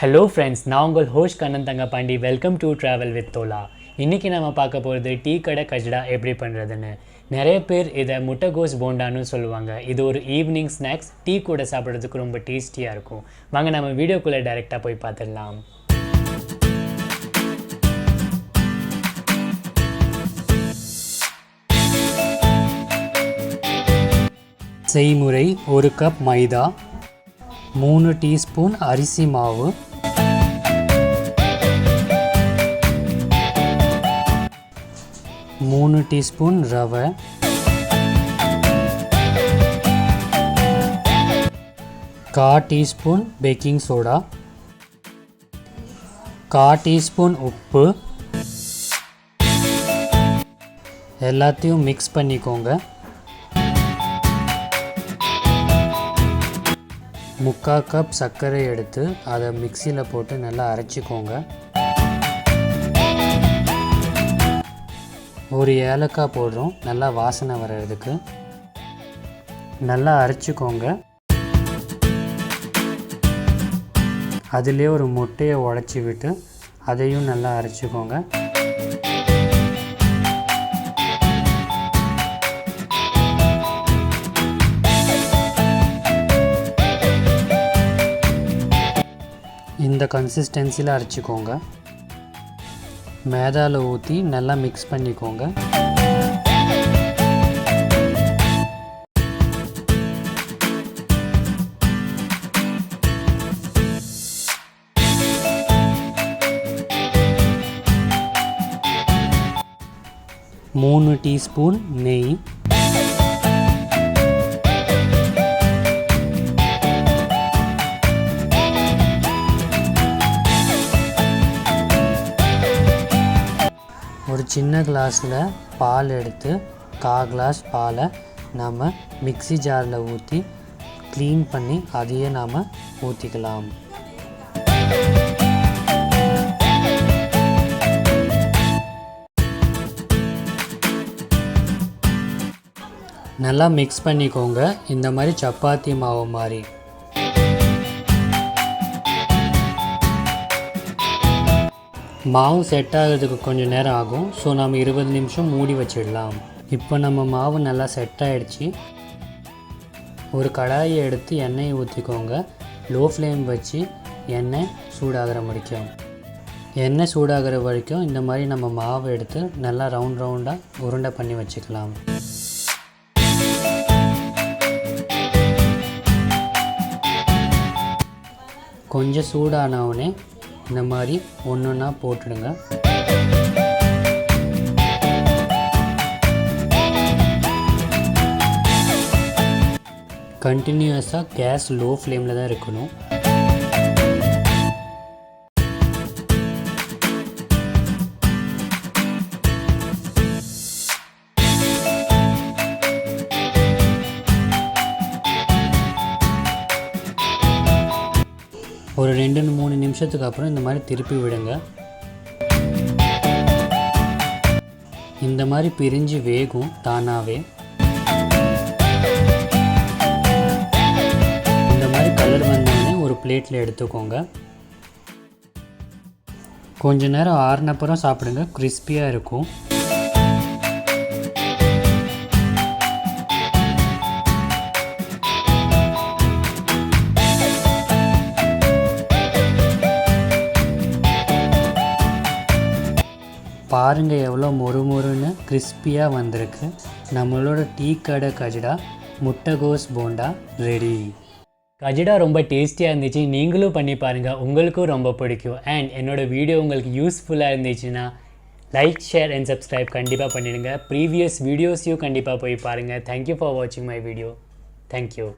Hello friends, நான் உங்கள் host Kannan Thangapandi. Welcome to Travel with Tola. இன்னைக்கு நாம பார்க்க போறது டீ கடை கஜ்டா எப்படி பண்றதுன்னு. நிறைய பேர் இத முட்டைகோஸ் போண்டான்னு சொல்லுவாங்க. இது ஒரு ஈவினிங் ஸ்நாக்ஸ், டீ கூட சாப்பிடுறதுக்கு ரொம்ப டேஸ்டியா இருக்கும். வாங்க நம்ம வீடியோக்குள்ள டைரக்டா போய் பார்த்திடலாம். செய்முறை: 1 கப் மைதா, 3 டீஸ்பூன் அரிசி மாவு, 3 டீஸ்பூன் ரவை, 1/4 டீஸ்பூன் பேக்கிங் சோடா, 1/4 டீஸ்பூன் உப்பு. எல்லாத்தையும் மிக்ஸ் பண்ணிக்கோங்க. 3/4 கப் சர்க்கரை எடுத்து அதை மிக்சியில் போட்டு நல்லா அரைச்சிக்கோங்க. ஒரு ஏலக்காய் போடுறோம், நல்லா வாசனை வர்றதுக்கு. நல்லா அரைச்சிக்கோங்க. அதிலே ஒரு முட்டையை உடைச்சி விட்டு அதையும் நல்லா அரைச்சிக்கோங்க. இந்த கன்சிஸ்டன்சியில் அரைச்சிக்கோங்க. மேதாவில் ஊற்றி நல்லா மிக்ஸ் பண்ணிக்கோங்க. மூணு டீஸ்பூன் நெய், 1 சின்ன கிளாஸில் பால் எடுத்து 1/4 கிளாஸ் பாலை நாம் மிக்ஸி ஜாரில் ஊற்றி க்ளீன் பண்ணி அதையே நாம் ஊற்றிக்கலாம். நல்லா மிக்ஸ் பண்ணிக்கோங்க. இந்த மாதிரி சப்பாத்தி மாவு மாதிரி. மாவு செட் ஆகிறதுக்கு கொஞ்சம் நேரம் ஆகும். ஸோ நம்ம 20 நிமிஷம் மூடி வச்சிடலாம். இப்போ நம்ம மாவு நல்லா செட் ஆகிடுச்சு. ஒரு கடாயை எடுத்து எண்ணெயை ஊற்றிக்கோங்க. லோ ஃப்ளேம் வச்சு எண்ணெய் சூடாகிற வரைக்கும். எண்ணெய் சூடாகிற வரைக்கும் இந்த மாதிரி நம்ம மாவு எடுத்து நல்லா ரவுண்டாக உருண்டை பண்ணி வச்சுக்கலாம். கொஞ்சம் சூடானவுடனே இந்த மாதிரி ஒன்றா போட்டுடுங்க. கண்டினியூஸாக கேஸ் லோ ஃப்ளேமில் தான் இருக்கணும். ஒரு 2-3 நிமிஷத்துக்கு அப்புறம் இந்த மாதிரி திருப்பி விடுங்க. இந்த மாதிரி பிரிஞ்சு வேகும் தானாகவே. இந்த மாதிரி கலர் வந்தோடனே ஒரு பிளேட்டில் எடுத்துக்கோங்க. கொஞ்ச நேரம் ஆறுனப்புறம் சாப்பிடுங்க, கிறிஸ்பியாக இருக்கும். பாருங்கள் எவ்வளோ மொறுமொறுன்னு கிறிஸ்பியாக வந்திருக்கு. நம்மளோட டீ கடை கஜ்டா முட்டைகோஸ் போண்டா ரெடி. கஜ்டா ரொம்ப டேஸ்டியாக இருந்துச்சு. நீங்களும் பண்ணி பாருங்கள், உங்களுக்கும் ரொம்ப பிடிக்கும். அண்ட் என்னோடய வீடியோ உங்களுக்கு யூஸ்ஃபுல்லாக இருந்துச்சுன்னா லைக், ஷேர் அண்ட் சப்ஸ்கிரைப் கண்டிப்பாக பண்ணிடுங்க. ப்ரீவியஸ் வீடியோஸையும் கண்டிப்பாக போய் பாருங்கள். தேங்க்யூ ஃபார் வாட்சிங் மை வீடியோ. தேங்க்யூ.